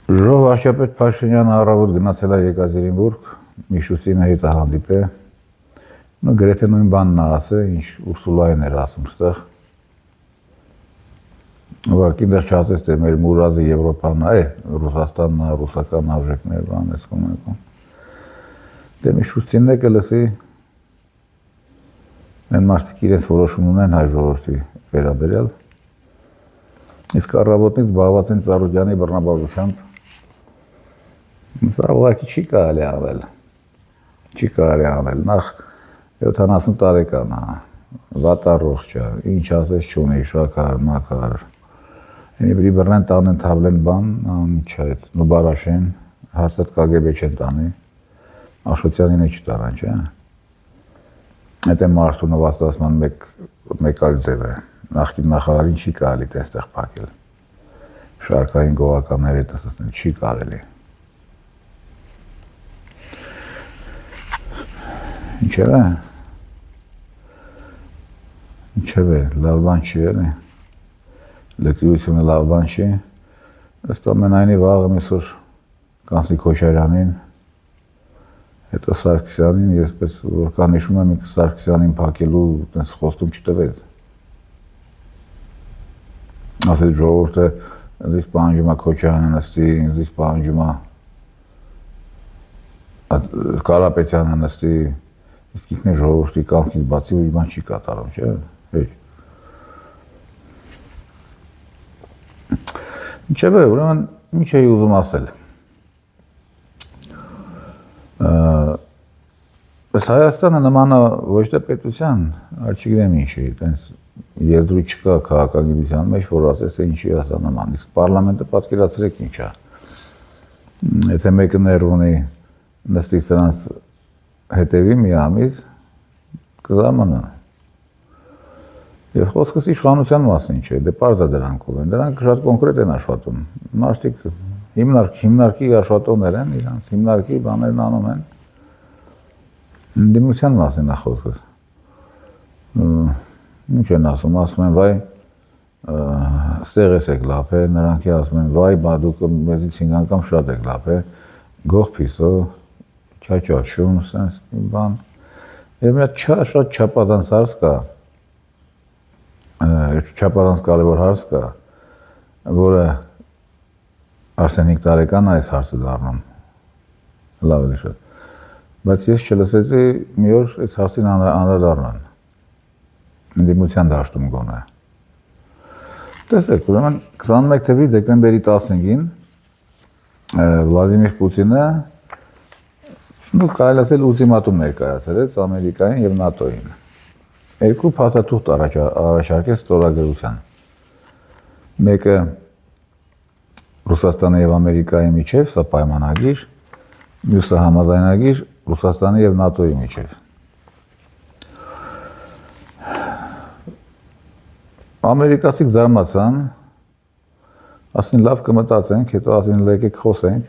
Ժողով վարչապետ Փաշինյանը առավոտ գնացել է Եկատերինբուրգ, Միշուստինի հետ հանդիպել։ Գրեթե նույն բանն է ասել, ինչ Ուրսուլային էր ասում ստեղ։ Ուղղակի դեռ չասեց, թե մեր մուրազը Եվրոպան է, Ռուսաստանն է, ռուսական արժեքներ բան էս կոմեկում։ Դե Միշուստինն է կլսի։ Այն մարդիկ իրենց որոշում ունեն հայ ժողովրդի վերաբերյալ։ Իսկ առավոտից զբաղված են Ծառուկյանի բռնաբարությամբ։ Սա ուղղակի չի կարելի անել։ Չի կարելի անել։ Նախ 70 տարեկան է, վատառողջ է, ինչ ասես չունի, շաքար, մաքար։ Այնի բրի բռնեն տանեն թավլեն բան, ինչ է, նուբարաշեն, հաստատ կագեբե չեն տանի, Աշոտյանին է չտարան, չէ։ Այդ է մարդու նվաստասման մեկ այլ ձև է, նախկին նախարարին չի կարելի տենստեղ պակել, շարքային գողականների տսսնել չի կարելի։ Ինչև է, լավ բան չի էլի, լկրիությունը լավ բան չի, ըստ ամենայնի վաղը միսոր կանսի Քոչարյանին, հետո Սարգսյանին, ես պես որ կանիշում եմ Սարգսյանին պակելու տենց խոստում չտվեց։ Ասեց ժողովուրդը ինձ պահանջում է Քոչարյանն նստի, ինձ պահանջում է Կարապետյանը նստի, իսկ ինքն է ժողովրդի կամքից բացի ուրիշ բան չի կատարում, չէ՞։ Ինչև է, ուրեմն ինչ էի ուզում ասել։ Ըստ Հայաստանը նման է ոչ թե պետության, այլ չգիտեմ ինչի, տենց եզրույթ չկա քաղաքագիտության մեջ, որ ասես թե ինչի է սա նման, իսկ պարլամենտը պատկերացրեք ինչ է։ Եթե մեկը ներվ ունի նստի սրանց հետևի մի ամիս, կզամանա։ Եվ խոսքս իշխանության մասին չէ, դե պարզ է դրանքով են, դրանք շատ կոնկրետ են աշխատում։ Մարդիկ հիմնարկի աշխատողներ են, իրանց հիմնարկի բաներն անում են։ Դիմության մասին է խոսքս։ Ինչ են ասում են, վայ, ստեղ ես եք լապ է, նրանքի ասում են, վայ, բա դուք մեզից 5 անգամ շատ եք լապ է, գող պիսո, չաչաչում, սենց մի բան։ Եվ մի շատ չապազանց հարց կա, չապազանց կարևոր հարց կա, որը արդեն 5 տարեկան այս հարցը դառնում, լավ էլի շատ։ Բայց ես չլսեցի մի օր այս հարցին անդրադառնան, դիմության դաշտում գոնե։ Տեսեք, ուրեմն 21 թվականի դեկտեմբերի 15-ին Վլադիմիր Պուտինը կարելի ասել ուլտիմատում ներկայացրեց Ամերիկային և ՆԱՏՕ-ին։ Երկու փաստաթուղթ առաջարկեց ստորագրության։ Մեկը Ռուսաստանի և Ամերիկայի միջև, սա պայմանագիր, մյուսը համաձայնագիր Ռուսաստանի և ՆԱՏՕ-ի միջև։ Ամերիկացիք զարմացան, ասին լավ կմտածենք, հետո ասին լեկեք խոսենք,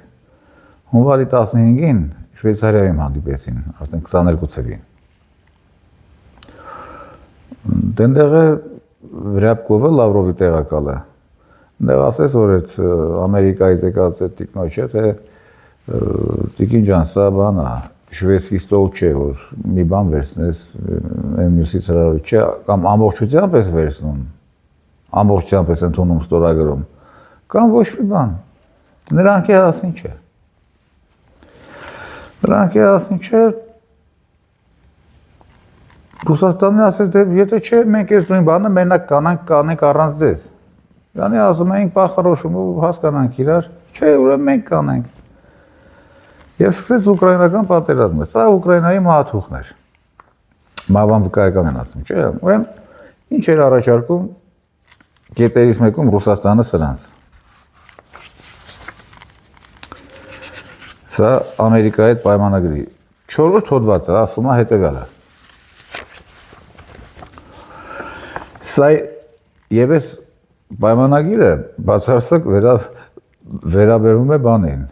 հունվարի 15-ին Շվեյցարիայում հանդիպեցին, արդեն 22 թվականին։ Դենտեղը Ռյաբկովը Լավրովի տեղակալը, դեղ ասես, որ այդ Ամերիկայից եկած այդ տիկնոջը, թե տիկին ջան, սա բան է, շվեդսկի ստոլ չէ, որ մի բան վերցնես, մյուսից հրավեր չէ, կամ ամբողջությամբ ես վերցնում, ամբողջությամբ ես ընդունում ստորագրում, կամ ոչ մի բան, նրանք է ասին չէ։ Նրանք է ասին չէ, Ռուսաստանն ասեց, դե եթե չէ, մենք ես նույն բանը մենակ կանենք առանց ձեզ։ Յանի ասում էինք պախարոշում ու հասկանանք իրար, չէ, ուրեմն մենք կանենք։ Եվ սկսեց ուկրաինական պատերազմը, սա Ուկրաինայի մահաթուղթն էր։ Մահվան վկայական են ասում, չէ, ուրեմն ինչ էր առաջարկում կետերից մեկում Ռուսաստանը սրանց։ Սա Ամերիկայի հետ պայմանագրի 4-րդ հոդվածը ասում է հետևյալը։ Սա ևս պայմանագիրը բացարձակ վերաբերվում է բանին,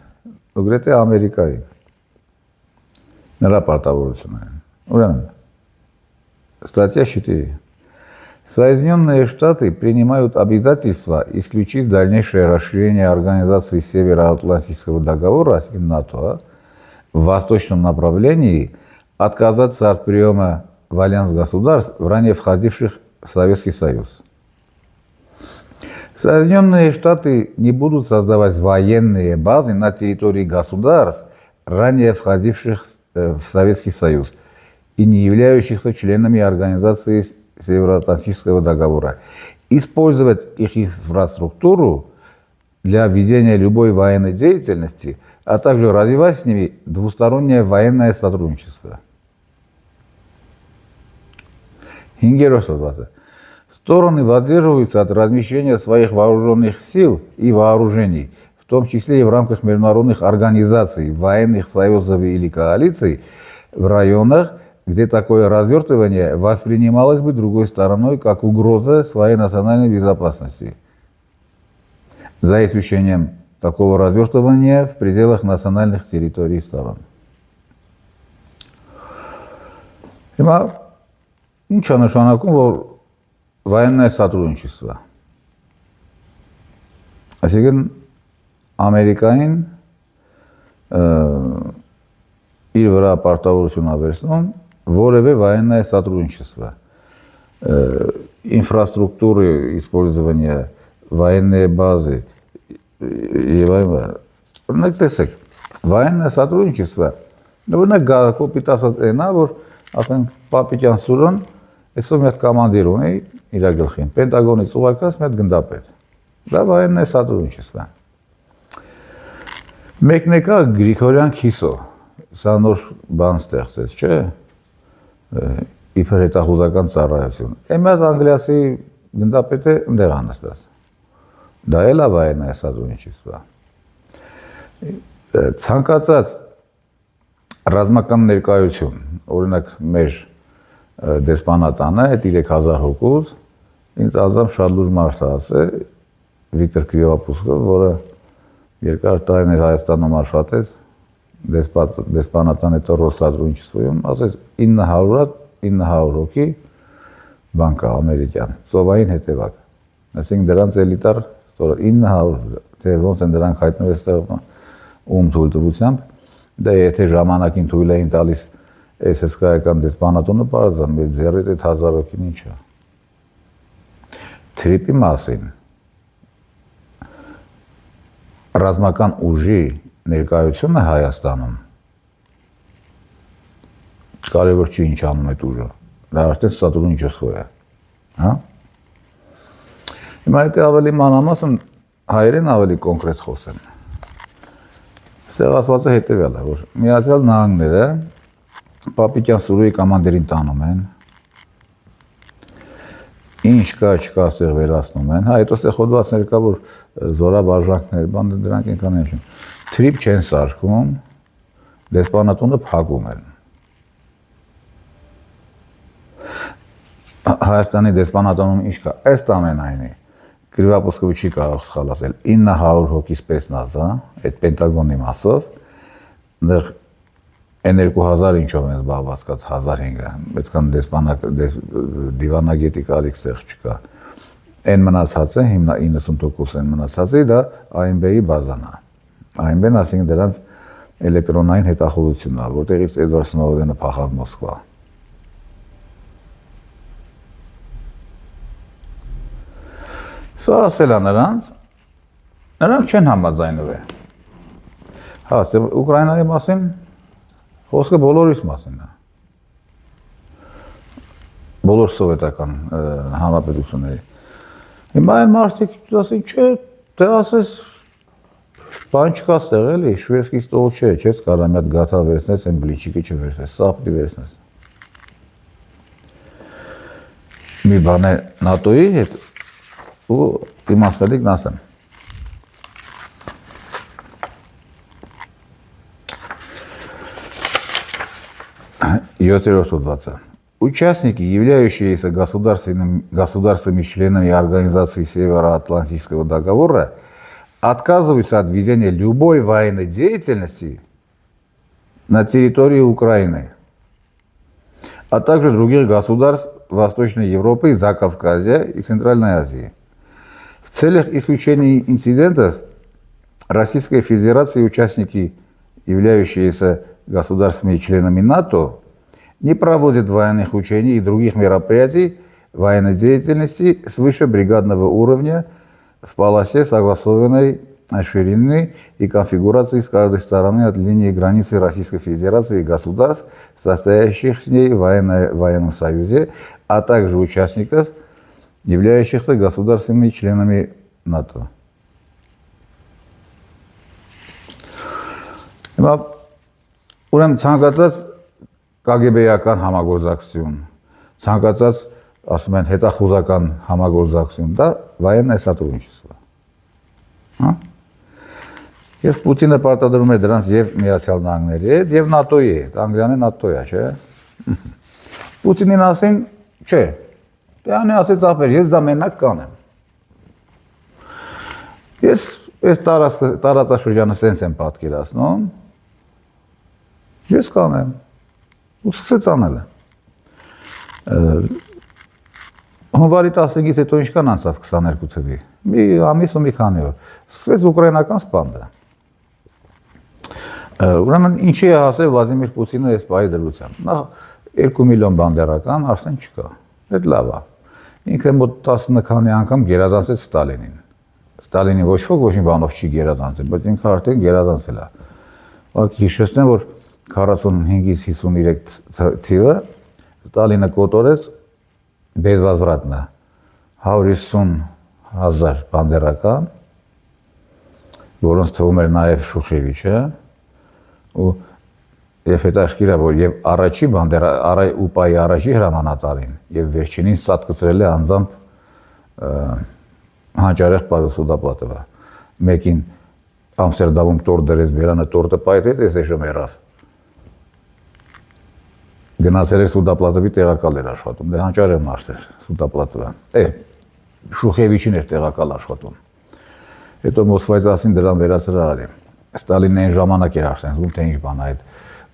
ուգրեթե Ամերիկային, նրա պարտավորություններին։ Ուրեմն, ստատիա 4, Соединенные Штаты принимают обязательство исключить дальнейшее расширение Организации Североатлантического договора, НАТО, в восточном направлении, отказаться от приема в альянс государств, ранее входивших в Советский Союз. Соединенные Штаты не будут создавать военные базы на территории государств, ранее входивших в Советский Союз и не являющихся членами Организации Североатлантического договора. Использовать их инфраструктуру для ведения любой военной деятельности, а также развивать с ними двустороннее военное сотрудничество. Стороны воздерживаются от размещения своих вооруженных сил и вооружений, в том числе и в рамках международных организаций, военных союзов или коалиций, в районах, где такое развертывание воспринималось бы другой стороной как угроза своей национальной безопасности. За исключением такого развертывания в пределах национальных территорий сторон. Ինչ է նշանակում, որ военное сотрудничество. Այսինքն Ամերիկային իր վրա պարտավորություն ավերցնում որևէ военное сотрудничество. Инфраструктуры использования, военные базы եւ այլն. Օրինակ տեսեք, военное сотрудничество, օրինակ կոպիտ ասած այնա, որ ասենք Պապիկյան Սուրան այսօր մի հատ կոմանդիր ունի իր գլխին, Պենտագոնից ուղարկած մի հատ գնդապետ։ Դա военное сотрудничество։ Մեկն եկա Գրիգորյան Քիսո, սա նոր բան ստեղծեց, չէ՞։ Իբր հետախուզական ծառայություն։ Էմած անգլիացի գնդապետը ընդեղ անստած։ Դա էլ է военное сотрудничество։ Ցանկացած ռազմական ներկայություն, օրինակ մեր դեսպանատանը այդ 3000 հոգուց, ինձ ազամ շատ լուրջ մարդ է ասել, Վիկտոր Կրիվապուսկով, որը երկար տարիներ Հայաստանում աշխատեց, դեսպանատան հետո Ռոսսատրունչիսվոյում, ասեց 900 հոգի բան կա ամերիկյան, ծովային հետևակ։ Այսինքն դրանց էլիտար 900, թե ոնց են դրանք հայտնվել այստեղ ում թույլտվությամբ, դա եթե ժամանակին թույլ էին տալիս այս հսկայական դեսպանատունը պարզան, մեր ձեռիտ այդ 1000 հոգին ինչ է։ Թրիպի մասին ռազմական ուժի ներկայությունը Հայաստանում կարևոր չի ինչ անում այդ ուժը, դա արդեն сотрудничество է, հա։ Հիմա եթե ավելի մանրամասն հայերեն ավելի կոնկրետ խոսեմ։ Այստեղ ասվածը հետևյալ է, որ Միացյալ Նահանգները Պապիկյան Սուրոյի կոմանդիրին տանում են, ինչ կա չկա այստեղ վերացնում են, հա, հետո այստեղ հոդվածներ կա, որ զորաբաժանքներ, բան դրանք ինքան են, թրիպ չեն սարքում, դեսպանատունը փակում են։ Հայաստանի դեսպանատանում ինչ կա, ըստ ամենայնի, Կրիվապուսկովը չի կարող սխալ ասել, 900 հոգի սպեցնազ, այդ Պենտագոնի մասով, դեռ Են 2000 ինչով են զբաղվածքած 1500, այդքան դիվանագետի կարիք ստեղ չկա։ Են մնացած է, հիմնա 90% են մնացած է, դա AMB-ի բազան է։ AMB-ն ասինքն դրանց էլեկտրոնային հետախուզությունն է, որտեղից Էդվարդ Սնոուդենը փախավ Մոսկվա։ Սա ասել է նրանց չեն համաձայնվել։ Հա, Ուկրաինայի մասին խոսքը բոլորիս մասին է։ Բոլոր սովետական հանրապետությունների։ Հիմա այն մարդիկ ասին, չէ, դե ասես բան չկա ստեղ էլի, շվեդսկի ստոլ չէ, չես կարա մի հատ գաթա վերցնես, այն բլիչիկը չվերցնես, սապտի վերցնես։ Մի բան է նատոյի հետ ու իմաստալիքն ասեմ։ Յոթերորդ հոդվածը։ Участники, являющиеся государствами членами Организации Североатлантического договора, отказываются от ведения любой военной деятельности на территории Украины, а также других государств, Восточной Европы, Закавказья и Центральной Азии. В целях исключения инцидентов Российская Федерация и участники, являющиеся государствами и членами НАТО, не проводят военных учений и других мероприятий военной деятельности свыше бригадного уровня в полосе согласованной ширины и конфигурации с каждой стороны от линии границы Российской Федерации и государств, состоящих с ней в военном союзе, а также участников, являющихся государственными членами НАТО. Ուրեմն ցանկացած KGB-ական համագործակցություն, ցանկացած, ասում են, հետախուզական համագործակցություն, դա военное сотрудничество։ Հա։ Եվ Պուտինը պարտադրում է դրանց եւ Միացյալ Նահանգների հետ եւ ՆԱՏՕ-ի հետ, Անգլիան է ՆԱՏՕ-ի է, չէ։ Պուտինին ասին, չէ։ Դրանի ասեց ապեր, ես դա մենակ կանեմ։ Ես այս տարածաշրջանը սենց եմ պատկերացնում, ես կանեմ, ու սկսեց անել է։ Հունվարի 15-ից հետո ինչքան անցավ 22 թվի, մի ամիս ու մի քանի օր, սկսեց ուկրաինական սպանդը։ Ուրեմն ինչի է հասել Վլադիմիր Պուտինը այս պահի դրությամբ, նախ 2 միլիոն բանդերական արդեն չկա, այդ լավ է, ինքը մոտ 10 քանի անգամ գերազանցեց Ստալինին, Ստալինին ոչ ոք ոչ մի բանով չի գերազանցել, բայց ինքը արդեն գերազանցել է, հիշեցնեմ, որ 45-ից 53 թիվը Ստալինը կոտորեց безвозвратно 150,000 բանդերական, որոնց թվում էր նաև Շուշևիչը, ու եւ հետաքրքիր է, որ եւ առաջի ուպայի առաջի հրամանատարին եւ վերջինին սատկացրել է անձամբ հանճարեղ Պավլոսուդապլատովը, մեկին Ամստերդամում տոր դրեց, Բերանը տորտը պայթեց, ես էժում եղավ։ Գնացել էր Սուդապլատովի տեղակալ էր աշխատում, դե հանճարեղ մարդ էր Սուդապլատովը, Շուխևիչին էր տեղակալ աշխատում, հետո Մոսկվայցասին դրան վերացրել է, Ստալինն այն ժամանակ էր արդեն զգում, թե ինչ բան է այդ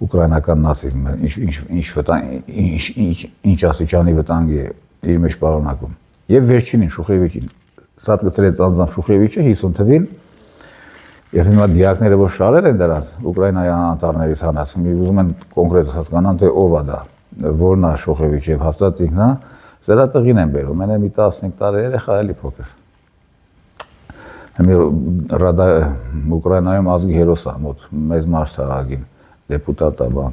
ուկրաինական նացիզմը, ինչ աստիճանի վտանգ է իր մեջ պարունակում, եւ վերջինին Շուխևիչին սատկացրեց անձամբ Շուխևիչը 50 թվին, եւ հիմա դիակները որ շարել են դրանց Ուկրաինայի անտառներից հանած, ուզում են կոնկրետ հասկանան, թե ով է դա, որն է Շուխևիչը, եւ հաստատ ինքն է, սրա տղին են բերում, մենը մի 15 տարի երեխա էլի փոքր։ Ուկրաինայում ազգի հերոս է, մոտ մեծ մարդ է ագին, դեպուտատ է բան։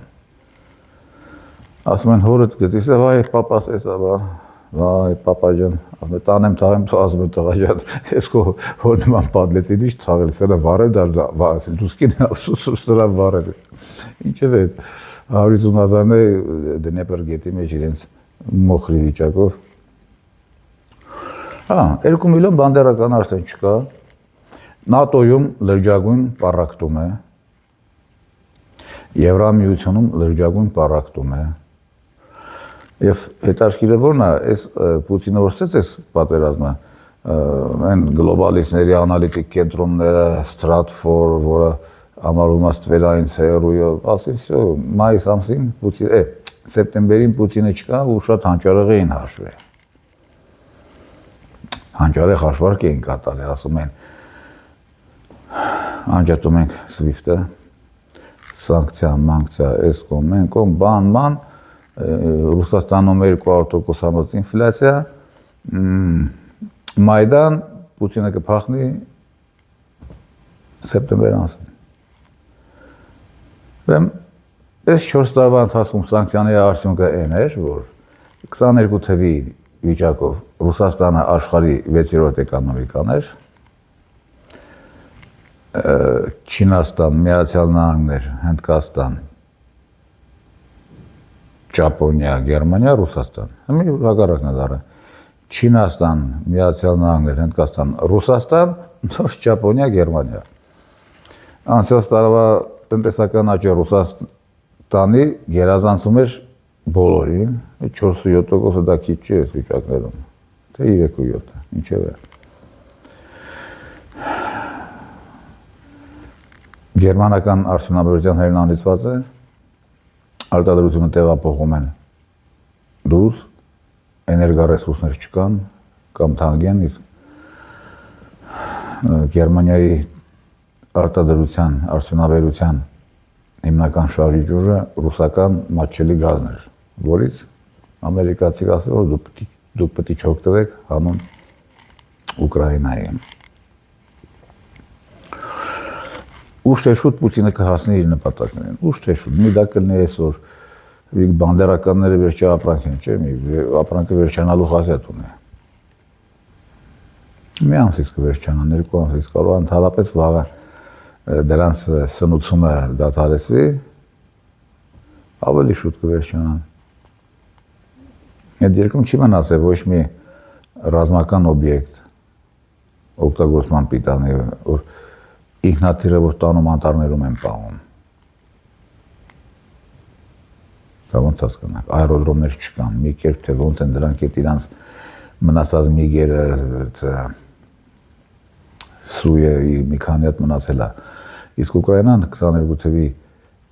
Ասում են հորդ գտիս է, վայ պապաս էս է բան, վայ պապա ջան, ասում է տանեմ թաղեմ, ասում է տղա ջան, ես քո հոր նման պատլեցին, ինչ թաղել, սրա վարել դարձել, դուսկին սրա վարել։ Ինչև է 150,000-ն է Դնեպր գետի մեջ իրենց մոխրի վիճակով։ Հա, 2 միլիոն բանդերական արդեն չկա, ՆԱՏՕ-ում լրջագույն պառակտում է, Եվրամիությունում լրջագույն պառակտում է, եւ հետաքրքիրը որն է, այս Պուտինը որսեց այս պատերազմը, այն գլոբալիստների անալիտիկ կենտրոնները, Stratfor, որը համարվում է ստվերային ՑՌՈՒ-ը, ասես մայիս ամսին սեպտեմբերին Պուտինը չկա ու շատ հանճարեղ էին հաշվել։ Հանճարեղ հաշվարկ էին կատարել, ասում են, անջատում ենք SWIFT-ը, սանկցիա, մանկցիա, այս կոմ, մեն կոմ, բան, Ռուսաստանում 200% համոց ինֆլյացիա, Մայդան, Պուտինը կփախնի սեպտեմբեր ամսին։ Ուրեմն, այս 4 տարվա ընթացքում սանկցիաների արդյունքը այն էր, որ 22 թվի վիճակով Ռուսաստանը աշխարհի 6-րդ էկոնոմիկան էր, Չինաստան, Միացյալ Նահանգներ, Հնդկաստան, Ճապոնիա, Գերմանիա, Ռուսաստան։ Հիմա հակառակն է դառը։ Չինաստան, Միացյալ Նահանգներ, Հնդկաստան, Ռուսաստան, նոր Ճապոնիա, Գերմանիա։ Անցյալ տարվա տնտեսական աճը Ռուսաստանի գերազանցում էր բոլորին, 4-7% դա քիչ չէ այս վիճակներում, թե 3-7, ինչև է։ Գերմանական արդյունաբերության հերնանիցված է, արտադրությունը տեղափոխում են դուրս, էներգարեսուրսներ չկան, կամ թանկ են, իսկ Գերմանիայի արտադրության, արդյունաբերության հիմնական շարժիչ ուժը ռուսական մատչելի գազն էր, որից ամերիկացիք ասել, որ դուք պետք է չօգտվեք հանուն Ուկրաինայի։ Ուշ թե շուտ Պուտինը կհասնի իր նպատակներին, ուշ թե շուտ, մի դա կլինի այսօր, բանդերականները վերջի ապրանք են, չէ՞, ապրանքը վերջանալու խազատ ունի։ Մի ամսից կվերջանա, 2 ամսից կարող ընդհանրապես վաղը դրանց սնուցումը դադարեցվի, ավելի շուտ կվերջանան։ Այդ երկրում չի մնացել ոչ մի ռազմական օբյեկտ օգտագործման պիտանի, որ ինքնաթիռը որ տանում անտառներում են պահում։ Դա ոնց հասկանաք, այրոդրոմներ չկան, մի կերպ թե ոնց են դրանք այդ իրանց մնացած միգերը սույը մի քանի հատ մնացել է։ Իսկ Ուկրաինան 22 թվականի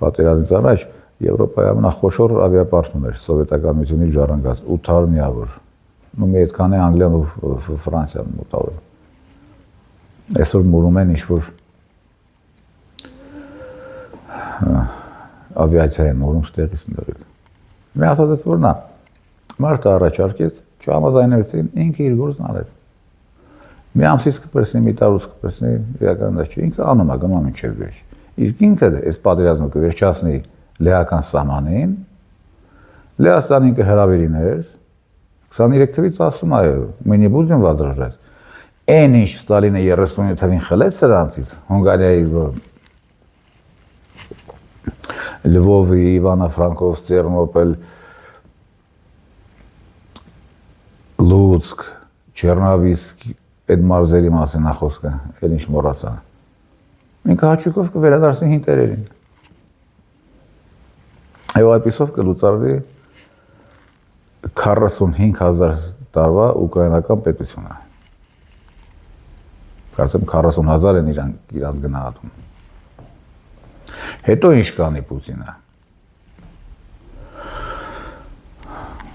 պատերազմից առաջ Եվրոպայի ամենախոշոր ավիապարտն էր սովետական միությունից ժառանգած 800 միավոր։ Մի այդքան է Անգլիան ու Ֆրանսիան մոտավոր։ Այսօր մուրում են ինչ-որ ավիացիա են մուրում ստեղից ընդրել։ Մի ասած որ նա մարդը առաջարկեց, չհամաձայնվեցին, ինքը իր գործն արեց։ Մի ամսից կպրեսնի, մի տարուց կպրեսնի, իրական դա չի, ինքը անում է, գնում մինչև վերջ։ Իսկ ինքը այս պատերազմը կվերջացնի լեհական սահմանին, Լեհաստանին կհրավիրիներ, 23 թվականից ասում է, мы не будем возражать։ Այն ինչ Ստալինը 39 թվականին խլեց սրանցից, Հունգարիայի Լվովի, Իվանա-Ֆրանկովսկ, Տերնոպոլ, Լուցկ, Չեռնովիցկ, այդ մարզերի մասին է խոսքը, էլ ինչ մոռացա։ Ինքը հաճույքով կվերադարձնի հին տերերին։ Եվ այդպիսով կլուծարվի 45,000 տարվա ուկրաինական պետությունը։ Կարծեմ 40,000 են իրանց գնահատում։ Հետո ինչ կանի Պուտինը։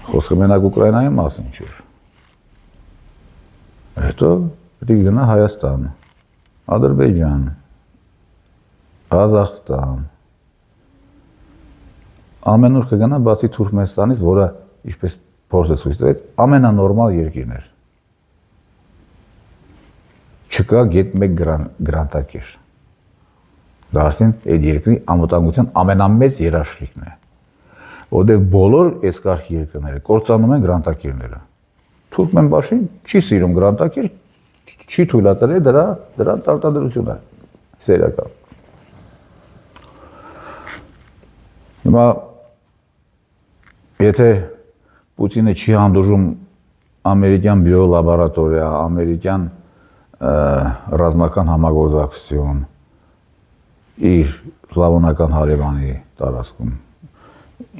Խոսքը մենակ Ուկրաինայի մասին չէր։ Հետո պետք է գնա Հայաստան, Ադրբեջան, Ղազախստան, ամենուր կգնա բացի Թուրքմենստանից, որը ինչպես փորձը ցույց տվեց, ամենանորմալ երկիրն էր։ Չկա գետ մեկ գրանտակիր։ Դա արդեն այդ երկրի անվտանգության ամենամեծ երաշխիքն է, որտեղ բոլոր այս կարգ երկրները կործանում են գրանտակիրները։ Թուրքմենբաշին չի սիրում գրանտակիր, չի թույլատրել դրանց արտադրությունը սերիական։ Հիմա եթե Պուտինը չի հանդուրժում ամերիկյան բիոլաբորատորիա, ամերիկյան ռազմական համագործակցություն իր սլավոնական հարևանի տարածքում,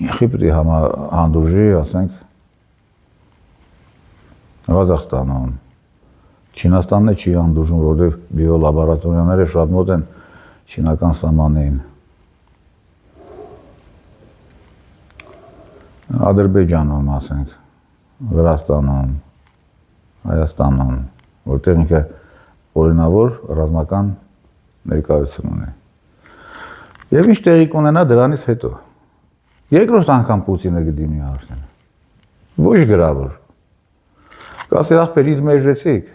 ինչի պետք է հանդուրժի, ասենք, Ղազախստանում, Չինաստանն է չի հանդուրժում, որովհետև բիոլաբորատորիաները շատ մոտ են չինական սահմանին։ Ադրբեջանում, ասենք, Վրաստանում, Հայաստանում, որտեղ ինքը օրինավոր ռազմական ներկայություն ունի։ Եվ ինչ տեղի կունենա դրանից հետո։ Երկրորդ անգամ Պուտինը կդիմի Արսենը։ Ոչ գրավոր։ Կասի ախպեր ինձ մեժեցիք,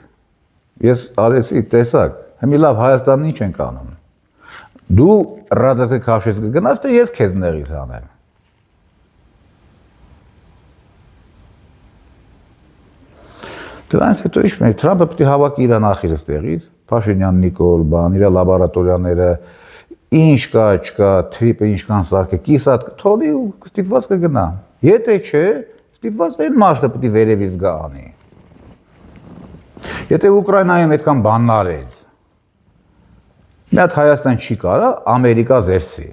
ես արեցի, տեսակ, հիմի լավ Հայաստանն ինչ ենք անում։ Դու ռադատը քաշեց կգնաս, թե ես քեզ նեղից անեմ։ Դրանից հետո ինչ մեր Թրամփը պետք է հավաքի իր նախիրը ստեղից, Փաշինյան Նիկոլ, բան, իր լաբորատորիաները, ինչ կա, չկա, թրիպը ինչքան սարքը, կիսատ թողնի ու ստիպված կգնա։ Եթե չէ, ստիպված այն մարդը պետք է վերևից գա անի։ Եթե Ուկրաինայում այդքան բանն արեց, մի հատ Հայաստան չի կարա, Ամերիկա զերսի։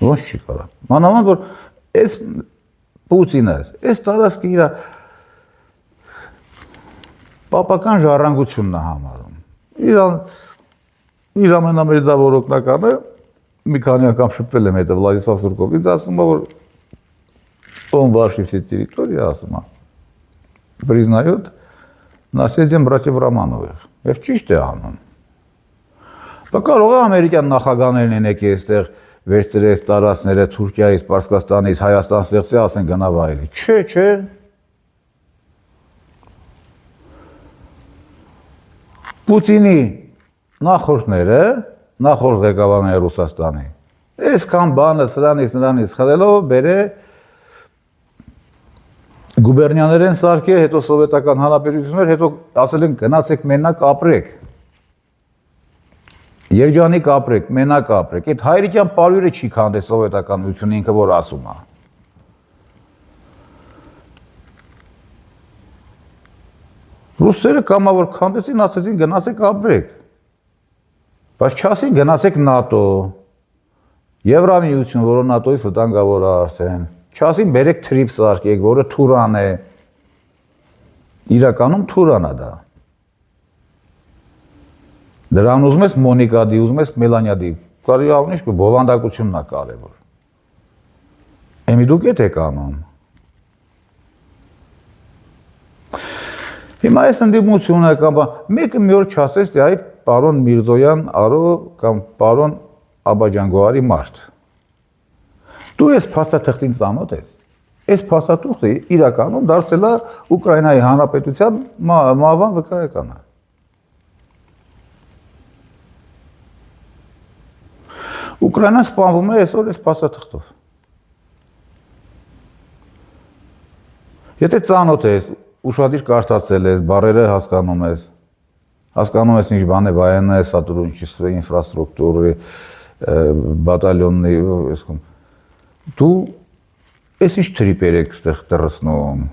Ոչ չի կարա։ Մանավանդ որ այս Պուտինը, այս տարածքը իր պապական ժառանգությունն է համարում։ Իր ամենամեծավոր օգնականը մի քանի անգամ շփվել եմ հետ Վլադիսլավ Սուրկովից, ասում է որ Он ваши все территории, ասում է, признает наследием братьев Романовых։ Եվ ճիշտ է անում։ Բա կարող է ամերիկյան նախագահներն են եկել այստեղ վերցրել տարածքները Թուրքիայից, Պարսկաստանից, Հայաստան ստեղծի, ասեն գնա վայելի։ Չէ։ Պուտինի նախորդները, նախորդ ղեկավարները Ռուսաստանի, այսքան բանը սրանից խլելով բերե գուբերնիաներեն սարքե, հետո սովետական հանրապետություններ, հետո ասել են գնացեք մենակ ապրեք։ Երջանիկ ապրեք, մենակ ապրեք։ Այդ հայրիկյան պարույրը չի քանդել սովետականությունը ինքը որ ասում է։ Ռուսերը կամավոր քանդեցին, ասեցին գնացեք ապրեք։ Բայց չասին գնացեք ՆԱՏՕ, Եվրամիություն, որը ՆԱՏՕ-ից վտանգավոր է արդեն։ Չասին բերեք թրիփ սարքեք, որը Թուրան է։ Իրականում Թուրան է դա։ Դրան ուզում ես Մոնիկադի, ուզում ես Մելանիադի, կարի ավնիշ բովանդակությունն է կարևոր։ Էմի դուք ետ եք անում։ Հիմա այս ընդդիմությունը կամ մեկը մի օր չասես, թե այ պարոն Միրզոյան Արո կամ պարոն Աբաջանգոհարի մարդ։ Դու ես փաստաթղթին ծանոթ ես։ Այս փաստաթուղթը իրականում դարձել է Ուկրաինայի Հանրապետության մահվան վկայականը։ Ուկրաինան սպանվում է այսօր այս փաստաթղթով։ Եթե ծանոթ ես, ուշադիր կարդացել ես, բառերը հասկանում ես ինչ բան է военное сотрудничество, ինֆրաստրուկտուրի, բատալյոնների, դու ես ինչ թրիպեր եք ստեղ տրսնում։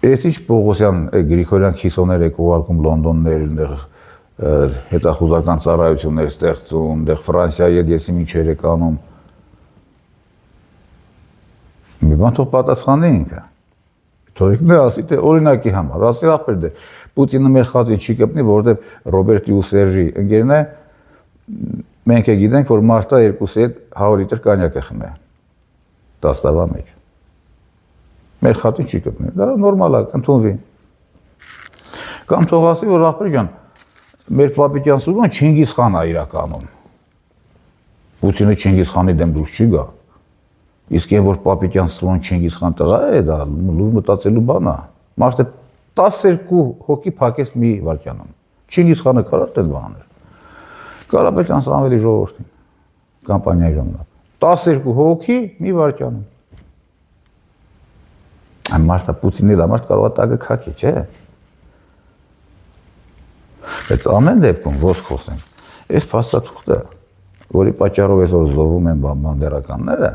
Ես ինչ Պողոսյան Գրիգորյան քիսոներ եք ուղարկում Լոնդոններ, հետախուզական ծառայություններ ստեղծում, դեղ Ֆրանսիայի հետ եսի միջեր եք անում։ Մի բան թող պատասխանի ինքը։ Թող նա ասի, թե օրինակի համար, ասի ախպեր դե Պուտինը մեր խաթին չի կպնի, որովհետև Ռոբերտի ու Սերժի ընկերն է, մենք է գիտենք, որ մարտա 2-ի հետ 100 լիտր կանյակ է խմե 10 տարվա մեջ։ Մեր խաթին չի կպնի, դա նորմալ է, ընդունվի։ Կամ թող ասի, որ ախպեր ջան, մեր պապիկյան սուրան Չինգիզ խան է իրականում։ Պուտինը Չինգիզ խանի դեմ դուրս չի գա։ Իսկ այն որ պապիկյան սուրան Չինգիզ խան տղա է, դա լուր մտածելու բան է։ Մարդը 12 հոգի փակեց մի վարքյանում։ Չինգիզ խանը կարա դες բաներ։ Կարապետյան Սամվելի ժողովրդին կամպանիայի ժամանակ 12 հոգի մի վարքյանում։ Այն մարդը Պուտինի դա մարդ կարող է տակը քակի, չէ՞։ Բայց ամեն դեպքում ոնց խոսենք, այս փաստաթուղթը, որի պատճառով այսօր զոհվում են բանդերականները,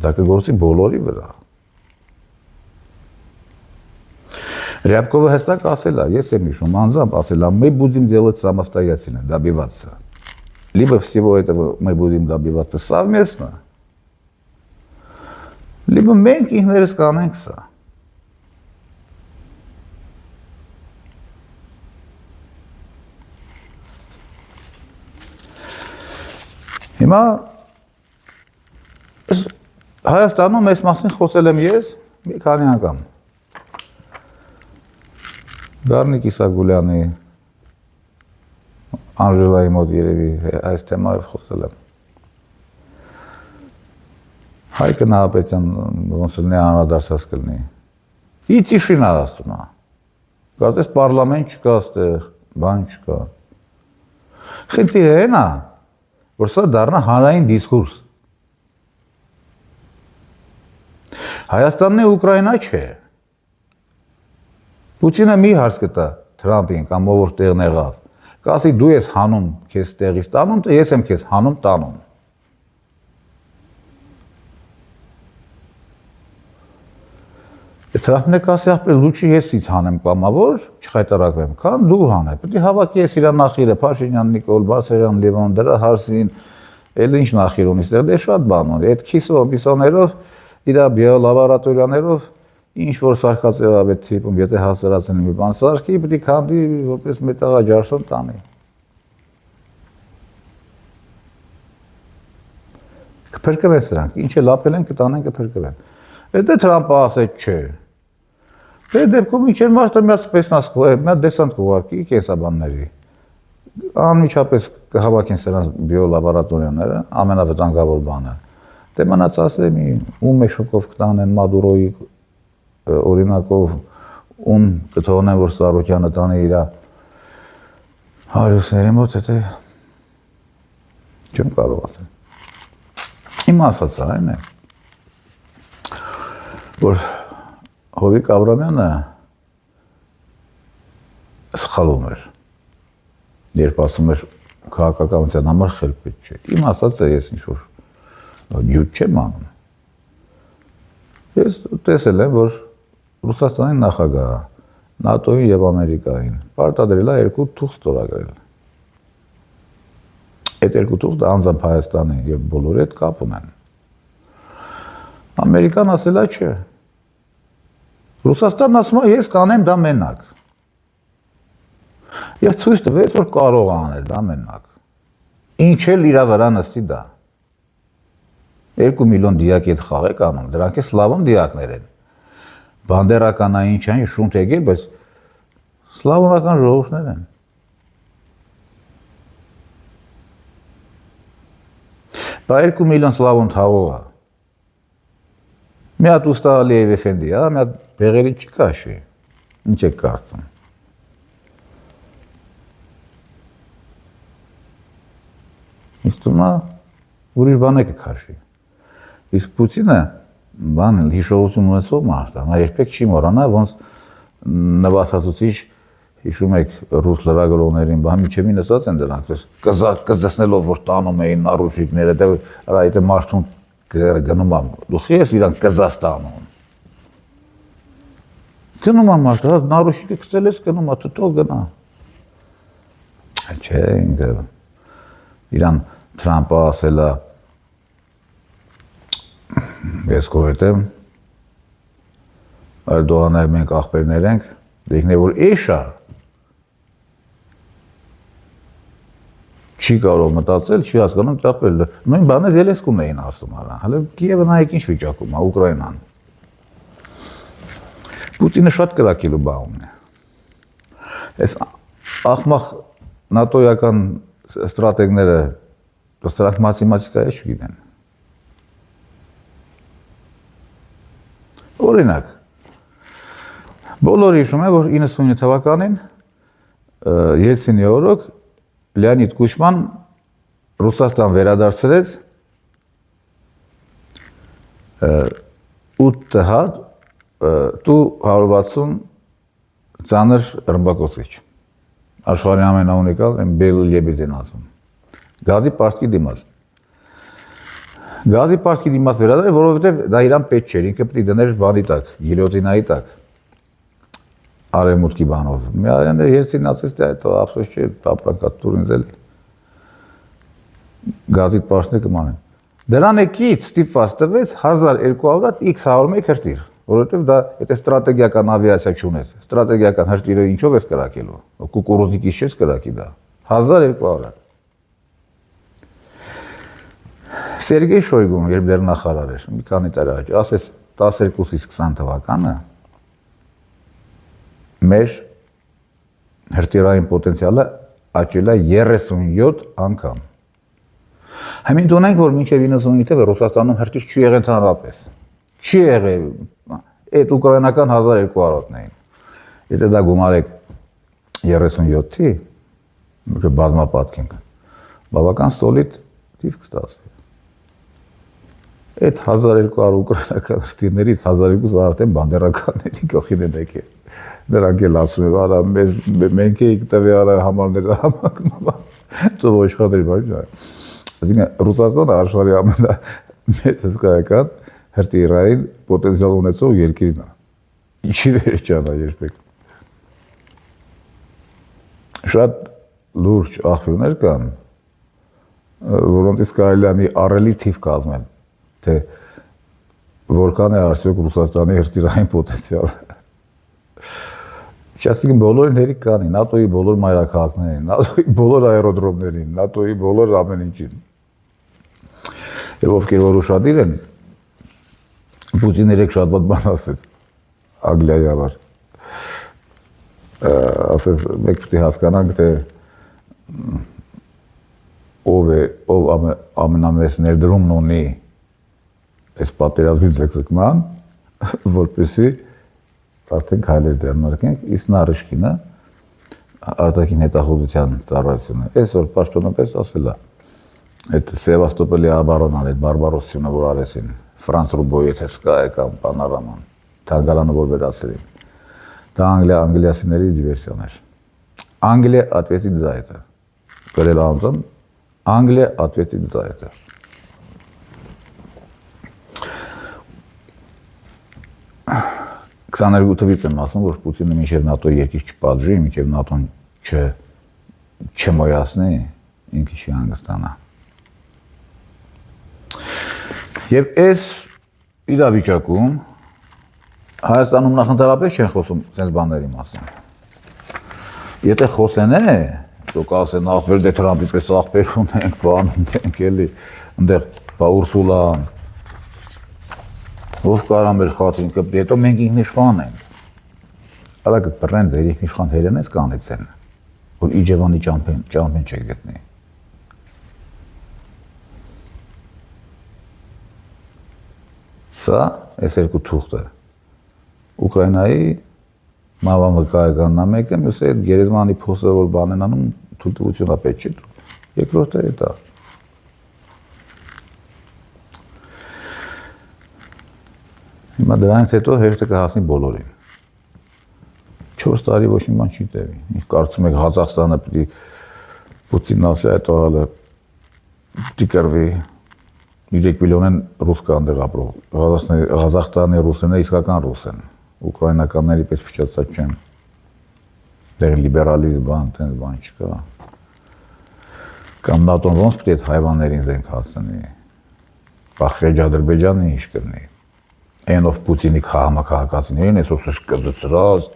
դա կգործի բոլորի վրա։ Рябкова հստակ ասել է, ես եմ հիշում, անձամբ ասել է, мы будем делать самостоятельно, добиваться. Либо всего этого мы будем добиваться совместно, либо մենք ինքներս կանենք սա։ Հիմա Հայաստանում այս մասին խոսել եմ ես մի քանի անգամ։ Գառնիկ Իսագուլյանի Անժելայի մոտ երևի այս թեմայով խոսել եմ։ Հայկը Նահապետյան ոնց լինի անդրադարձած կլինի։ И тишина ասում է։ Կարծես պարլամենտ չկա այստեղ, բան չկա։ Խնդիրը այն է, որ սա դառնա հանրային դիսկուրս։ Հայաստանն է Ուկրաինա չէ։ Պուտինը մի հարց կտա Թրամփին կամ ով որ տեղն եղավ։ Կասի դու ես հանում քեզ տեղից տանում, թե ես եմ քեզ հանում տանում։ Թրամփն է կասի ապրել լուչի եսից հանեմ կամավոր, չխայտարակվեմ, քան դու հանե։ Պետք է հավաքի ես իր նախիրը Փաշինյան Նիկոլ, Բարսեղյան Լևոն, դրա հարցին, էլ ինչ նախիր ունի, դե շատ բան ունի։ Այդ քիսոներով իր բիոլաբորատորիաներով ինչ որ սարքած եղավ այդ տիպում, եթե հասարացնի մի բան սարքի, պետք է քանդի որպես մետաղաջարշոն տանի։ Կփրկվեն սրանք, ինչ էլ ապել են, կտանեն կփրկվեն։ Դա Թրամփը ասեց չէ։ Դե դեպքում ինչ էր մարդը միած սպեսնաս մի հատ դեսանտ կուղարկի կենսաբանների։ Անմիջապես կհավաքեն սրանց բիոլաբորատորիաները, ամենավտանգավոր բանը։ Դե մնաց ասեմ, ում է շոկով կտանեն Մադուրոյի օրինակով, ում կթողնեն, որ Սարոկյանը տանի իր հարյուսների մոտ, թե չեմ կարող ասել։ Իմ ասածը այն է, որ Հովիկ Աբրամյանը սխալում էր, երբ ասում էր քաղաքականության համար խելք պետք չէ։ Իմ ասածը ես ինչ-որ յուտ չեմ անում։ Ես տեսել եմ, որ Ռուսաստանի նախագահը ՆԱՏՕ-ին եւ Ամերիկային պարտադրել է 2 թուղթ ստորագրել։ Այդ 2 թուղթը անձամբ Հայաստանի եւ բոլորի հետ կապ ունեն։ Ամերիկան ասել է չէ։ Ռուսաստանն ասում է ես կանեմ դա մենակ։ Եվ ցույց տվեց, որ կարող է անել դա մենակ։ Ինչ էլ իր վրա նստի դա։ 2 միլիոն դիակի հետ խաղ է կանում, դրանք է սլավոն դիակներ են։ Բանդերականային չեն, շունթ եկել, բայց սլավոնական ժողովուրդներ են։ Դա 2 միլիոն սլավոն թաղող է։ Մի հատ ուստա Ալիև Էֆենդի, մի հատ բեղերի չկաշի, ինչ եք կարծում։ Իսկ տունա ուրիշ բան է կքաշի։ Իսկ Պուտինը բան հիշողություն ունեցող մարդ է, նա երբեք չի մոռանա, ոնց նվաստացուցիչ հիշում եք ռուս լրագրողներին, բան միջևի նստած են դրանք, կզեսնելով, որ տանում էին նարուշիկները, այդ մարդուն գնում եմ, դուխի ես իրանք կզաս տանում։ Գնում եմ մարդը, նարուշիկը կծել ես գնում, թութով գնա։ Չէ, իրան Թրամփը ասել է, ես կողետ եմ, Էրդողանը մենք աղբերներ ենք, դեքն է, որ էշա, չի կարող մտածել, չի հասկանում տապել, նույն բանը Զելենսկուն էին ասում արա, հələ Կիևը նայեք ինչ վիճակում է, Ուկրաինան։ Պուտինը շատ կրակելու բան ունի։ Այս ախմախ նատոյական ստրատեգները, դրանք մաթեմատիկա է չգիտեն։ Օրինակ, բոլորը հիշում են, որ 99 թվականին Ելցինի օրոք Լեոնիդ Կուչման Ռուսաստան վերադարձրեց 8 հատ տու 160 ծանր ռմբակոծիչ։ Աշխարհի ամենաունիկալ Բել Լեբեդին ասում։ Գազի պարտքի դիմաց։ Գազի պարտքի դիմաց վերադարձել, որովհետև դա իրան պետք չէր, ինքը պետք է դներ բանի տակ, գիլյոտինայի տակ։ Արևմուտքի բանով։ Միայն Ելցինն ասեց, դա ափսոս չէ, ապրանքատուրին զել։ Գազի պարտքը կմանեն։ Դրան եկից ստիպված տվեց 1200 X101 հրտիր, որովհետև դա եթե ստրատեգիական ավիացիա չունես, ստրատեգիական հրտիրը ինչով ես կրակելու, կուկուրուզիկից չես կրակի դա, 1200։ Սերգեյ Շոյգուն, երբ դեռ նախարար էր, մի քանի տարի առաջ, ասեց 12-ից 20 թվականը մեր հրտիրային պոտենցիալը աճել է 37 անգամ։ Համին տոնենք, որ մինչև 99 թվականին Ռուսաստանում հրտիր չի եղել ընդհանրապես։ Չի եղել, այդ ուկրաինական 1200-ն էին։ Եթե դա գումարեք 37-ի, բազմապատկենք, բավական սոլիդ թիվ կստացվի։ Այդ 1200 ուկրաինական հրտիրներից 1200 արդեն բանդերականների գլխին են եկել։ Դրանք էլ ասում եմ, արա մենք էինք տվի արա համարները համակնում, ծով ոշխատերի բաժ։ Այսինքն Ռուսաստանը աշխարհի ամենամեծ հսկայական հրտիրային պոտենցիալ ունեցող երկիրն է։ Ինչի վերջանա երբեք։ Շատ լուրջ աղբյուրներ կան, որոնցից կարելի է մի առելի թիվ կազմել, թե որքան է արդյոք Ռուսաստանի հրտիրային պոտենցիալը։ Այսինքն բոլորին հերիք կանի, ՆԱՏՕ-ի բոլոր մայրաքաղաքներին, ՆԱՏՕ-ի բոլոր աերոդրոմներին, ՆԱՏՕ-ի բոլոր ամեն ինչին։ Եվ ովքեր որ ուշադիր են, Պուտինը երեք շատ ված բան ասեց Անգլիայի համար։ Ասեց, մենք պետք է հասկանանք, թե ով ամենամեծ ներդրումն ունի այս պատերազմի ձգձգման, որպեսզի արդեն քայլեր ձեռնարկենք, իսկ Նարիշկինը արտաքին հետախուզության ծառայությունը այսօր պաշտոնապես ասել է, այդ Սևաստոպոլի աբարոնան, այդ բարբարոսությունը, որ արեցին, Ֆրանս Ռուբոյի թե Սկայ կամ Պանորաման, Թանգարանը որ վերացրին, դա անգլիացիների դիվերսիան էր։ Անգլիա ответит за это։ Գրել անձն, Անգլիա ответит за это։ Քսաներկու թվից եմ ասում, որ Պուտինը մինչև ՆԱՏՕ երկիր չպատժի, մինչև ՆԱՏՕ-ն չմոյացնի, ինքը չի հանգստանա։ Եվ այս իրավիճակում Հայաստանում նախընտրապես չեն խոսում sense բաների մասին։ Եթե խոսեն է, դուք ասեն ախպեր դե Թրամփի պես ախպեր ունենք, բանում ենք էլի, այնտեղ բա Ուրսուլան ով կարա մեր խաթրին կպրի, հետո մենք ինքնիշխան ենք։ Արա կպրեն ձեր ինքնիշխան հերենես կանեցեն, որ Իջևանի ճամփեն չեք գտնի։ Սա այս երկու թուղթը Ուկրաինայի մավամկայականն է մեկը, մյուսը այդ գերեզմանի փոսը որ բան են անում, թույլտվություն է պետք չի։ Երկրորդը դա։ Հիմա դրանից հետո հերթը կհասնի բոլորին։ 4 տարի ոչ մի բան չի տևի։ Ինչ կարծում եք Ղազախստանը պիտի Պուտինն ասի այդ ողալը պիտի կրվի 3 միլիոն ռուս կա այնտեղ ապրող։ Ղազախստանի ռուսները իսկական ռուս են։ Ուկրաինականների պես փչացած չեն։ Դեր լիբերալիզմ բան, տենց բան չկա։ Կամ ՆԱՏՕ-ն ոնց պետք է հայվաններին զենք հասցնի։ Բախրեջ Ադրբեջանը ինչ կրնի։ Այնով Պուտինի համակարգացիներին այսօր սկզծրած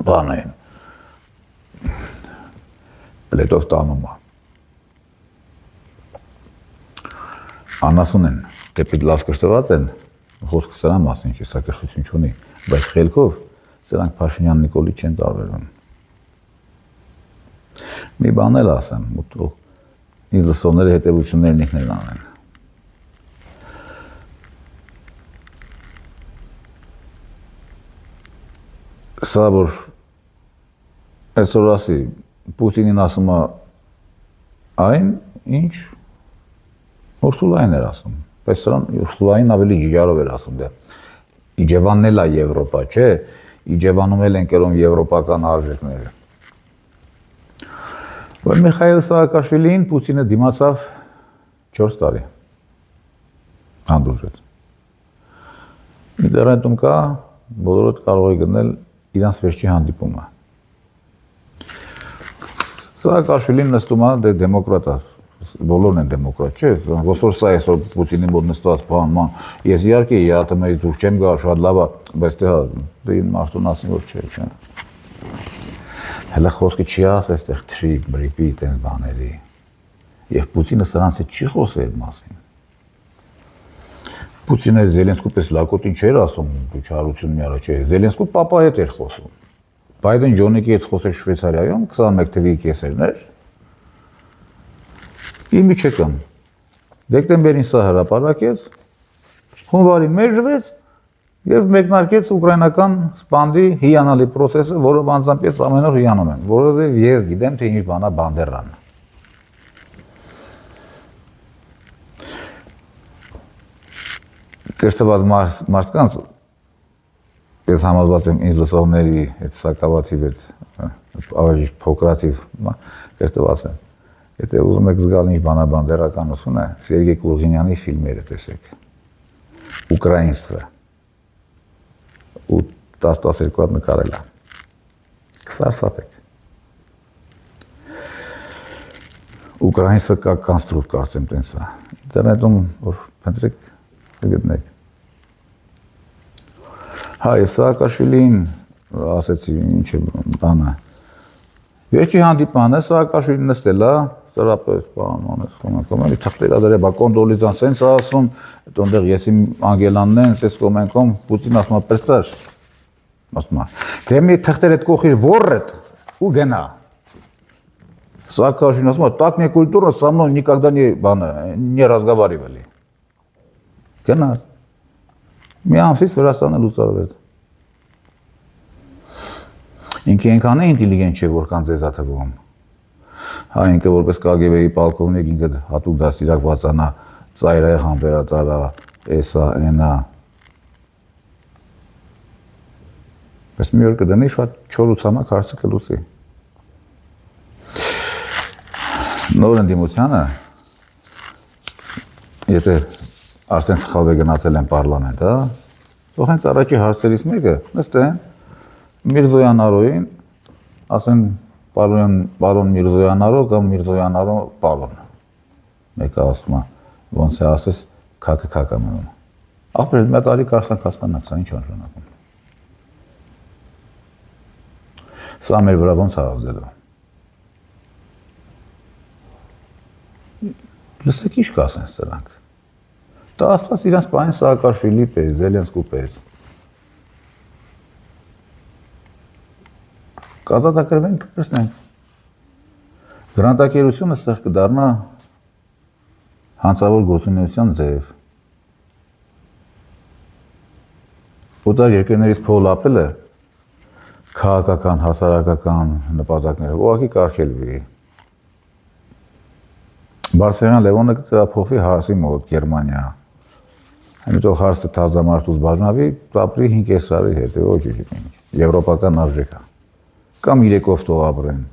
բան են։ Պլետով տանում է։ Անասուն են, դեպի լավ կրթված են, խոսքը սրա մասին չի, սա կրթություն չունի, բայց խելքով սրանք Փաշինյան Նիկոլի չեն տարբերվում։ Մի բան էլ ասեմ, ու ինձ լսողները հետևություններն ինքներն անեն։ Սա որ այսօր ասի Պուտինին ասում է այն, ինչ Ուրսուլային էր ասում, բայց սրան Ուրսուլային ավելի ջիջարով էր ասում, դե Իջևանն էլ է Եվրոպա, չէ, Իջևանում էլ են կերում եվրոպական արժեքները։ Որ Միխայել Սահակաշվիլին Պուտինը դիմացավ 4 տարի, հանդուրժեց։ Ինտերնետում կա, բոլորդ կարող է գնել իրանց վերջի հանդիպումը։ Սահակաշվիլին նստում է դե դեմոկրատ է, բոլորն են դեմոկրատ, չէ, ոսոր սա այսօր Պուտինի մոտ նստված բան, ես իհարկե ԵԱՏՄ-ից դուրս չեմ գա, շատ լավ է, բայց դե մարդուն ասին որ չէ։ Հələ խոսքը չի ասել այստեղ թրիկ, բրիպի, տենց բաների։ Եվ Պուտինը սրանց հետ չի խոսել այդ մասին։ Պուտինը Զելենսկու պես լակոտին չէր ասում, դու չարություն մի արա չէ, Զելենսկու պապա հետ էր խոսում։ Բայդեն Ջոնիկի հետ խոսել Շվեյցարիայում 21 թվականի կեսերն էր։ Իմի չկան։ Դեկտեմբերին սա հրապարակեց, հունվարին մեժվեց եւ մեկնարկեց ուկրաինական սպանդի հիանալի process-ը, որը անձամբ ամեն օր հիանում են, որովհետեւ ես գիտեմ թե ինչ բան է Բանդերան։ Կրթված մարդկանց ես համոզված եմ ինձ լսողների այդ սակավաթիվ այդ ավելի փոքրաթիվ կրթված են։ Եթե ուզում եք զգալ ինչ բան է բանդերականությունը, Սերգեյ Կուրղինյանի ֆիլմերը տեսեք։ Ուկրաինստվը։ Ու 10-12 հատ նկարել է։ Կսարսափեք։ Ուկրաինստվը կա կոնստրուկտ կարծեմ տենց է։ Ինտերնետում որ փնտրեք գտնեք։ Հա, ես Սահակաշվիլին ասեցի, ինչ է բանը։ Վերջի հանդիպմանը Սահակաշվիլին նստել է ծրապես բան կոմենտում թղթերը դրե բա կոնդոլիզան սենց ասում այդտեղ ես իմ անգելանն են սես կոմենտում Պուտին ասում ապրծար ասում դե մի թղթեր այդ կողի ворет ու գնա Սակաշին ասում так мне культура со мной никогда не разговаривали գնա մի ամսից Վրաստանը լուծարվեց ինքը այնքան է ինտելիգենտ չէ որքան ձեզ ա թվում Հա ինքը որպես KGB-ի պալկովնիկ ինքը հատուկ դաստիարակվածանա ծայրայ համբերատարա էսա այնա Բայց մի օր կդնի շատ չորուցանակ հարցը կլուծի Նոր ընդդիմությանը եթե արդեն սխալ է գնացել են պարլամենտ, հա թող հենց առաջի հարցերից մեկը նստեն Միրզոյան Արոյին ասեն Պարոն Միրզոյան Արո կամ Միրզոյան Արո Պարոն մեկը ասում է ոնց է ասես քակը մնում ապրել մի տարի կարծանք հասկանանք սա ինչ նշանակում Սա մեր վրա ոնց է ազդելու Լսեք ինչ կասեն սրանք Դա աստված իրանց պահին Սաակաշվիլի պես, Զելենսկու պես Կազատագրվենք կպրսնենք Գրանտակերությունը ստեղ կդառնա հանցավոր գործունեության ձև Օտար երկրներից փողլ ապելը քաղաքական, հասարակական նպատակներով ուղղակի կարգելվի Բարսեղյան Լևոնը կտեղափոխվի հարսի մոտ Գերմանիա Հետո հարսը թազամարտուց բաժնավի ապրի 5 տարի հետ ոչ եվրոպական արժեք կամ իրեկով թող ապրեն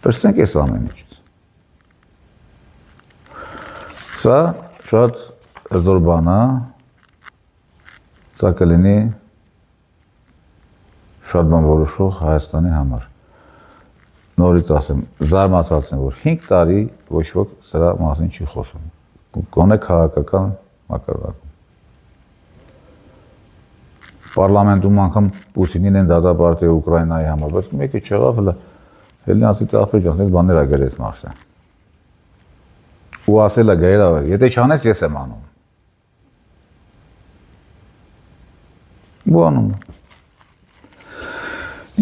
Պրստենք ես ամեն ինչից Սա շատ հզոր բան է Սա կլինի շատ բան որոշող Հայաստանի համար Նորից ասեմ, զարմացած եմ, որ 5 տարի ոչ ոք սրա մասին չի խոսում Գոնե քաղաքական մակարդակում Պարլամենտում անգամ Պուտինին են դատապարտել Ուկրաինայի համար, բայց մեկը չեղավ հելի ասի Աֆրիկան, այս բաներ ա գրեց Մարսը Ու ասել ա գրել եթե չանես ես եմ անում Ու անում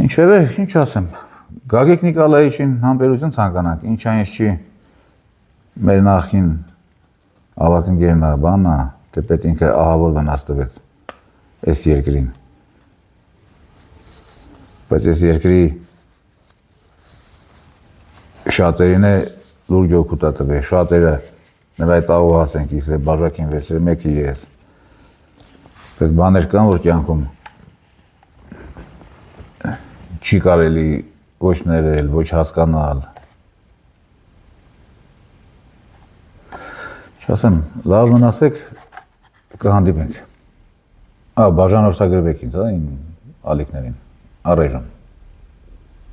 Ինչևէ, ինչ ասեմ Գագիկ Նիկոլաիչին համբերություն ցանկանանք, ինչ այնց չի մեր նախին ավակընկերն ա բանա, թե պետք ինքը ահավոր վնաս տվեց այս երկրին բայց այս երկրի շատերին է լուրջ օգուտ տվել շատերը նրա այդ ահուհաս ենք իսկ բաժակին վերցրել մեկի ես բայց բաներ կան որ կյանքում չի կարելի ոչ ներել ոչ հասկանալ չասեմ լավ մնացեք կհանդիպենք բաժանորդագրվեք ինձ իմ ալիքներին առայժմ